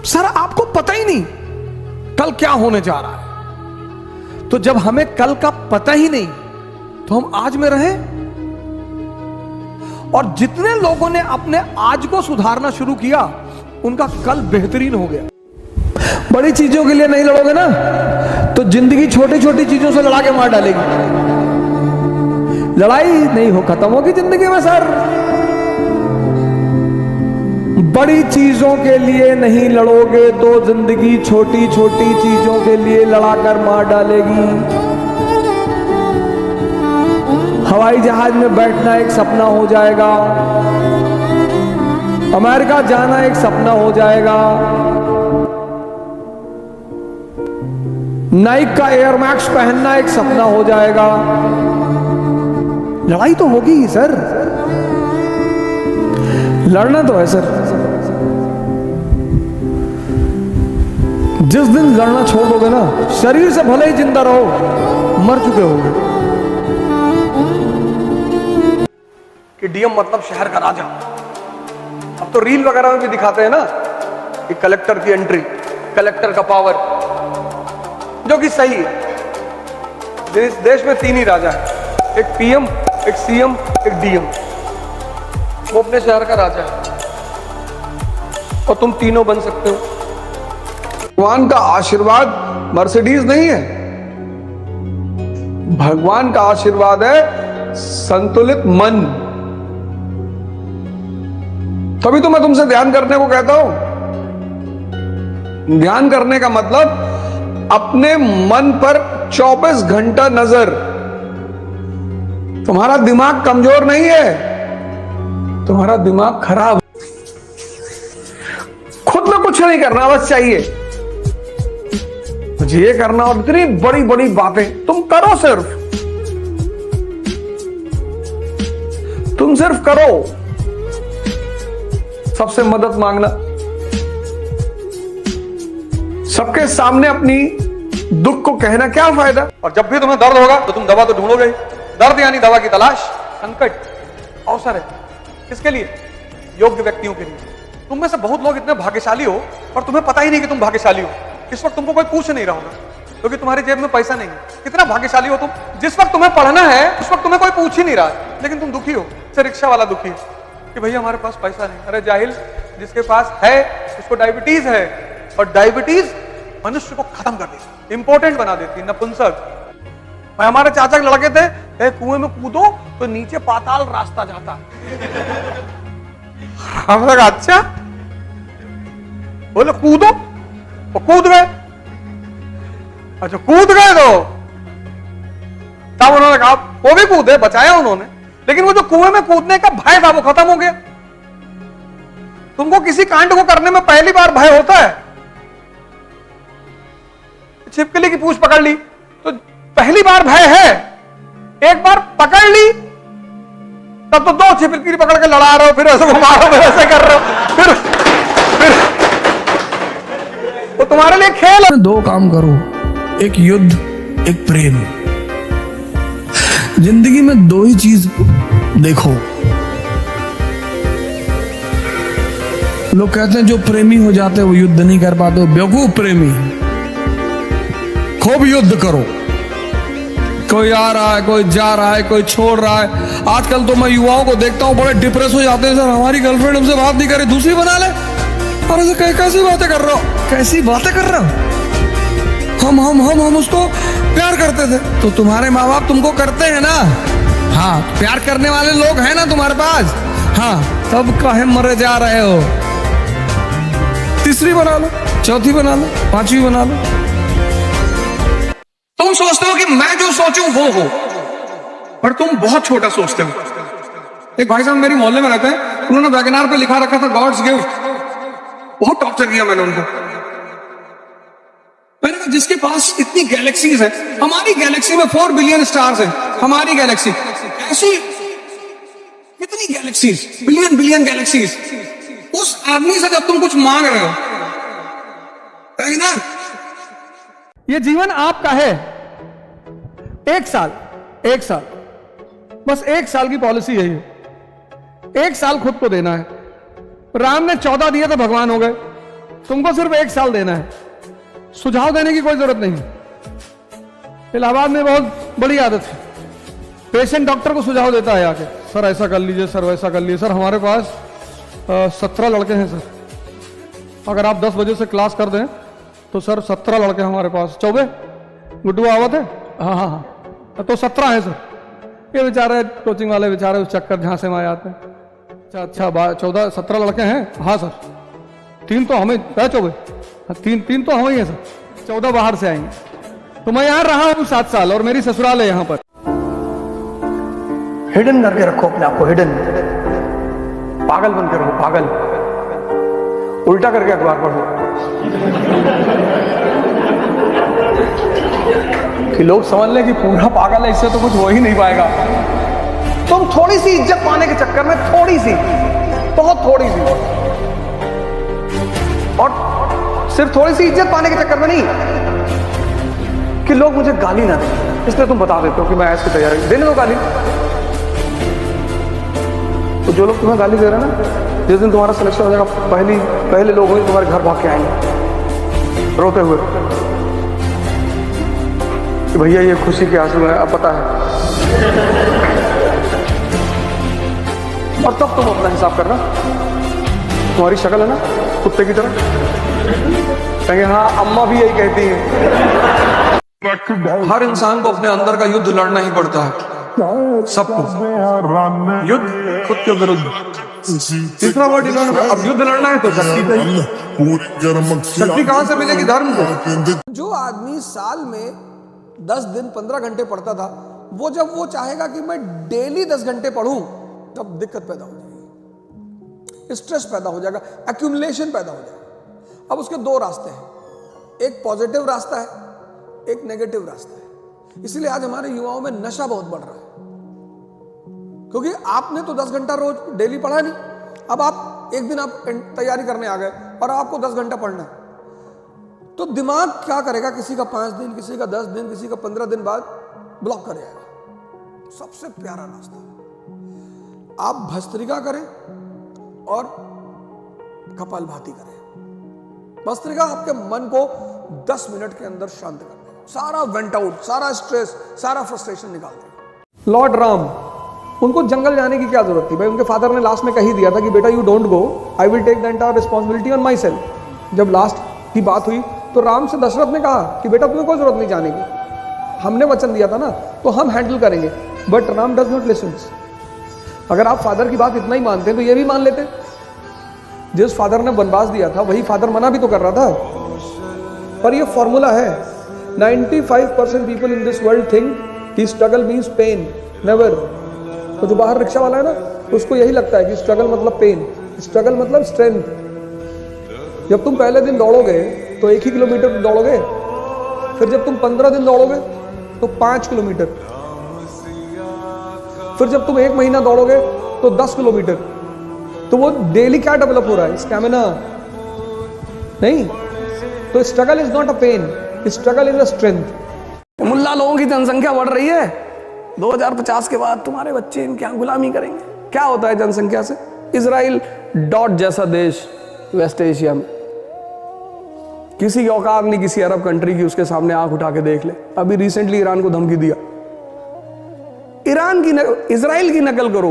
Sir आपको पता ही नहीं कल क्या होने जा रहा है। तो जब हमें कल का पता ही नहीं तो हम आज में रहे। और जितने लोगों ने अपने आज को सुधारना शुरू किया उनका कल बेहतरीन हो गया। बड़ी चीजों के लिए नहीं लड़ोगे ना तो जिंदगी छोटी छोटी चीजों से लड़ा के मार डालेगी। लड़ाई नहीं हो खत्म होगी जिंदगी में सर। बड़ी चीजों के लिए नहीं लड़ोगे तो जिंदगी छोटी छोटी चीजों के लिए लड़ाकर मार डालेगी। हवाई जहाज में बैठना एक सपना हो जाएगा, अमेरिका जाना एक सपना हो जाएगा, नाइक का एयर मैक्स पहनना एक सपना हो जाएगा। लड़ाई तो होगी ही सर, लड़ना तो है सर। जिस दिन लड़ना छोड़ दोगे ना, शरीर से भले ही जिंदा रहो मर चुके होगे। कि डीएम मतलब शहर का राजा। अब तो रील वगैरह में भी दिखाते हैं ना कि कलेक्टर की एंट्री, कलेक्टर का पावर, जो कि सही है। इस देश में 3 ही राजा है, एक पीएम, एक सीएम, एक डीएम। वो अपने शहर का राजा है और तुम तीनों बन सकते हो। भगवान का आशीर्वाद मर्सिडीज नहीं है, भगवान का आशीर्वाद है संतुलित मन। तभी तो मैं तुमसे ध्यान करने को कहता हूं। ध्यान करने का मतलब अपने मन पर 24 घंटा नजर। तुम्हारा दिमाग कमजोर नहीं है, तुम्हारा दिमाग खराब। खुद में कुछ नहीं करना, बस चाहिए मुझे ये करना और इतनी बड़ी बड़ी बातें तुम करो। तुम सिर्फ करो। सबसे मदद मांगना, सबके सामने अपनी दुख को कहना क्या फायदा। और जब भी तुम्हें दर्द होगा तो तुम दवा तो ढूंढोगे। दर्द यानी दवा की तलाश, संकट अवसर है। किसके लिए? योग्य व्यक्तियों के लिए। तुम में से बहुत लोग इतने भाग्यशाली हो और तुम्हें पता ही नहीं कि तुम भाग्यशाली हो। इस वक्त तुमको कोई पूछ नहीं रहा होगा क्योंकि तुम्हारी जेब में पैसा नहीं है। कितना भाग्यशाली हो तुम, जिस वक्त तुम्हें पढ़ना है उस वक्त तुम्हें कोई पूछ ही नहीं रहा, लेकिन तुम दुखी हो। से रिक्शा वाला दुखी है कि भैया हमारे पास पैसा नहीं। अरे जाहिल, जिसके पास है उसको डायबिटीज है, और डायबिटीज मनुष्य को खत्म कर देती, इंपॉर्टेंट बना देती, नपुंसक। हमारे चाचा के लड़के थे, कुएं में कूदो तो नीचे पाताल रास्ता जाता। हम लोग अच्छा बोले कूदो तो कूद गए। अच्छा कूद गए तो तब उन्होंने कहा, वो भी कूदे, बचाया उन्होंने, लेकिन वो जो कुएं में कूदने का भय था वो खत्म हो गया। तुमको किसी कांड को करने में पहली बार भय होता है। छिपकली की पूंछ पकड़ ली तो पहली बार भय है, एक बार पकड़ ली तब तो 2 छिपकली पकड़ के लड़ा रहे हो, फिर ऐसे घुमा रहे हो, फिर ऐसे कर रहे हो, फिर वो तुम्हारे लिए खेल है। 2 काम करो, एक युद्ध, एक प्रेम। जिंदगी में 2 ही चीज देखो। लोग कहते हैं जो प्रेमी हो जाते हैं वो युद्ध नहीं कर पाते, बेवकूफ प्रेमी। खूब युद्ध करो। कोई आ रहा है, कोई जा रहा है, कोई छोड़ रहा है। आजकल तो मैं युवाओं को देखता हूं बड़े डिप्रेस हो जाते हैं। सर हमारी गर्लफ्रेंड हमसे बात नहीं करे, दूसरी बना ले। अरे सर कैसी बातें कर रहे हो, कैसी बातें कर रहे हो। हम उसको प्यार करते थे तो तुम्हारे माँ बाप तुमको करते हैं ना। हाँ, प्यार करने वाले लोग हैं ना तुम्हारे पास। हाँ, तब काहे मरे जा रहे हो। तीसरी बना लो, चौथी बना लो, 5वीं बना लो। तुम सोचते हो कि मैं जो सोचूं वो हो, पर तुम बहुत छोटा सोचते हो। एक भाई साहब मेरी मोहल्ले में रहते हैं, उन्होंने वैगनार पे लिखा रखा था गॉड्स गिफ्ट। बहुत टॉर्चर किया मैंने उनको। मैंने कहा जिसके पास इतनी गैलेक्सीज है, हमारी गैलेक्सी में 4 बिलियन स्टार्स हैं। हमारी गैलेक्सी ऐसी कितनी गैलेक्सीज, बिलियन गैलेक्सीज। उस आदमी से जब तुम कुछ मांग रहे हो, ना ये जीवन आपका है। 1 साल, बस 1 साल की पॉलिसी है ये। 1 साल खुद को देना है। राम ने 14 दिए तो भगवान हो गए। तुमको सिर्फ 1 साल देना है, सुझाव देने की कोई जरूरत नहीं है। इलाहाबाद में बहुत बड़ी आदत है, पेशेंट डॉक्टर को सुझाव देता है आके, सर ऐसा कर लीजिए, सर वैसा कर लीजिए। सर हमारे पास 17 लड़के हैं सर, अगर आप 10 बजे से क्लास कर दें तो सर 17 लड़के हमारे पास। चौबे गुड्डू आवत है, हाँ हाँ हाँ, तो 17 है सर। ये बेचारे कोचिंग वाले बेचारे उस चक्कर झांसे में आ जाते हैं। अच्छा 17 लड़के हैं, हाँ सर 3 तो हमें है, चौबे 3 तो हम ही है सर, 14 बाहर से आएंगे। तो मैं यहाँ रहा हूँ 7 साल और मेरी ससुराल है यहाँ पर। हिडन करके रखो अपने आप को, हिडन, पागल बन के रहो, पागल। उल्टा करके अखबार पढ़ो कि लोग समझ लें कि पूरा पागल है, इससे तो कुछ हो ही नहीं पाएगा। तुम थोड़ी सी इज्जत पाने के चक्कर में, थोड़ी सी, बहुत थोड़ी सी, और सिर्फ थोड़ी सी इज्जत पाने के चक्कर में नहीं कि लोग मुझे गाली ना दें, इसलिए तुम बता देते हो कि मैं ऐसे की तैयारी, देने दो गाली। तो जो लोग तुम्हें गाली दे रहे हैं ना, जिस दिन तुम्हारा सिलेक्शन हो जाएगा, पहले लोग होंगे तुम्हारे घर भाग के आएंगे रोते हुए कि भैया ये खुशी के आंसू है, अब पता है। और तब तुम अपना हिसाब करना, तुम्हारी शक्ल है ना कुत्ते की तरह, कहेंगे हाँ अम्मा भी यही कहती है। हर इंसान को अपने अंदर का युद्ध लड़ना ही पड़ता है, सबको युद्ध खुद के विरुद्ध। तीसरा वर्ड इन्होंने, अब युद्ध लड़ना है तो शक्ति चाहिए। शक्ति कहां से मिलेगी? धर्म को। जो आदमी साल में 10 दिन 15 घंटे पढ़ता था, वो जब वो चाहेगा कि मैं डेली 10 घंटे पढ़ूं, तब दिक्कत पैदा हो जाएगी, स्ट्रेस पैदा हो जाएगा, एक्यूमुलेशन पैदा हो जाएगा। अब उसके 2 रास्ते हैं, एक पॉजिटिव रास्ता है, एक नेगेटिव रास्ता है। इसलिए आज हमारे युवाओं में नशा बहुत बढ़ रहा है, क्योंकि आपने तो 10 घंटा रोज डेली पढ़ा नहीं। अब आप एक दिन आप तैयारी करने आ गए और आपको 10 घंटा पढ़ना है, तो दिमाग क्या करेगा? किसी का 5 दिन, किसी का 10 दिन, किसी का 15 दिन बाद ब्लॉक कर जाएगा। सबसे प्यारा रास्ता, आप भस्त्रिका करें और कपालभाति करें। भस्त्रिका आपके मन को 10 मिनट के अंदर शांत कर देगा, सारा वेंट आउट, सारा स्ट्रेस, सारा फ्रस्ट्रेशन निकाल देगा। लॉर्ड राम, उनको जंगल जाने की क्या जरूरत थी भाई? उनके फादर ने लास्ट में कही दिया था कि बेटा you don't go, I will take the entire responsibility on myself. जब लास्ट की बात हुई तो राम से दशरथ ने कहा कि बेटा तुम्हें कोई जरूरत नहीं जाने की, हमने वचन दिया था ना, तो हम हैंडल करेंगे। But Ram does not listen. अगर आप फादर की बात इतना ही मानते हैं तो ये भी मान लेते। जिस फादर ने वनवास दिया था वही फादर मना भी तो कर रहा था। पर ये फॉर्मूला है, 95% people in this world think कि स्ट्रगल मीन्स पेन, नेवर। तो जो बाहर रिक्शा वाला है ना, उसको यही लगता है कि स्ट्रगल मतलब पेन, स्ट्रगल मतलब स्ट्रेंथ। जब तुम पहले दिन दौड़ोगे तो 1 ही किलोमीटर दौड़ोगे, फिर जब तुम 15 दिन दौड़ोगे तो 5 किलोमीटर, फिर जब तुम 1 महीना दौड़ोगे तो 10 किलोमीटर। तो वो डेली क्या डेवलप हो रहा है? स्टैमिना नहीं। तो struggle is not a pain, struggle is a strength. मुल्ला लोगों की जनसंख्या बढ़ रही है, 2050 के बाद तुम्हारे बच्चे इनके यहाँ गुलामी करेंगे। क्या होता है जनसंख्या से? इजराइल डॉट जैसा देश वेस्ट एशिया में, किसी की औकात नहीं किसी अरब कंट्री की उसके सामने आंख उठा के देख ले। अभी रिसेंटली ईरान को धमकी दिया, इजराइल की नकल करो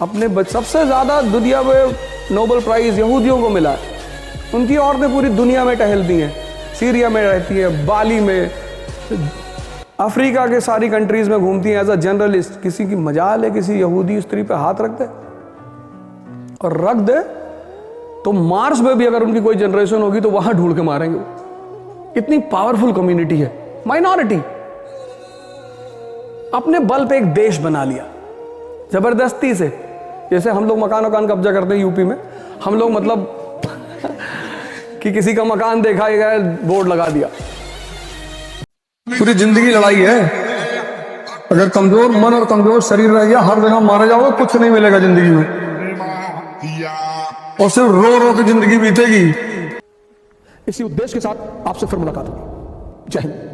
अपने। सबसे ज्यादा दुनिया में नोबेल प्राइज यहूदियों को मिला है। उनकी औरतें पूरी दुनिया में टहलती हैं, सीरिया में रहती हैं, बाली में, अफ्रीका के सारी कंट्रीज में घूमती हैं एज अ जर्नलिस्ट। किसी की मजाल है किसी यहूदी स्त्री पे हाथ रख दे? और रख दे तो मार्स में भी अगर उनकी कोई जनरेशन होगी तो वहां ढूंढ के मारेंगे। इतनी पावरफुल कम्युनिटी है, माइनॉरिटी। अपने बल पे एक देश बना लिया जबरदस्ती से। जैसे हम लोग मकान कब्जा करते हैं यूपी में, हम लोग मतलब कि किसी का मकान देखा गया बोर्ड लगा दिया। पूरी जिंदगी लड़ाई है। अगर कमजोर मन और कमजोर शरीर रह गया, हर जगह मारे जाओगे, कुछ नहीं मिलेगा जिंदगी में, और सिर्फ रो रो के जिंदगी बीतेगी। इसी उद्देश्य के साथ आपसे फिर मुलाकात होगी। जय हिंद।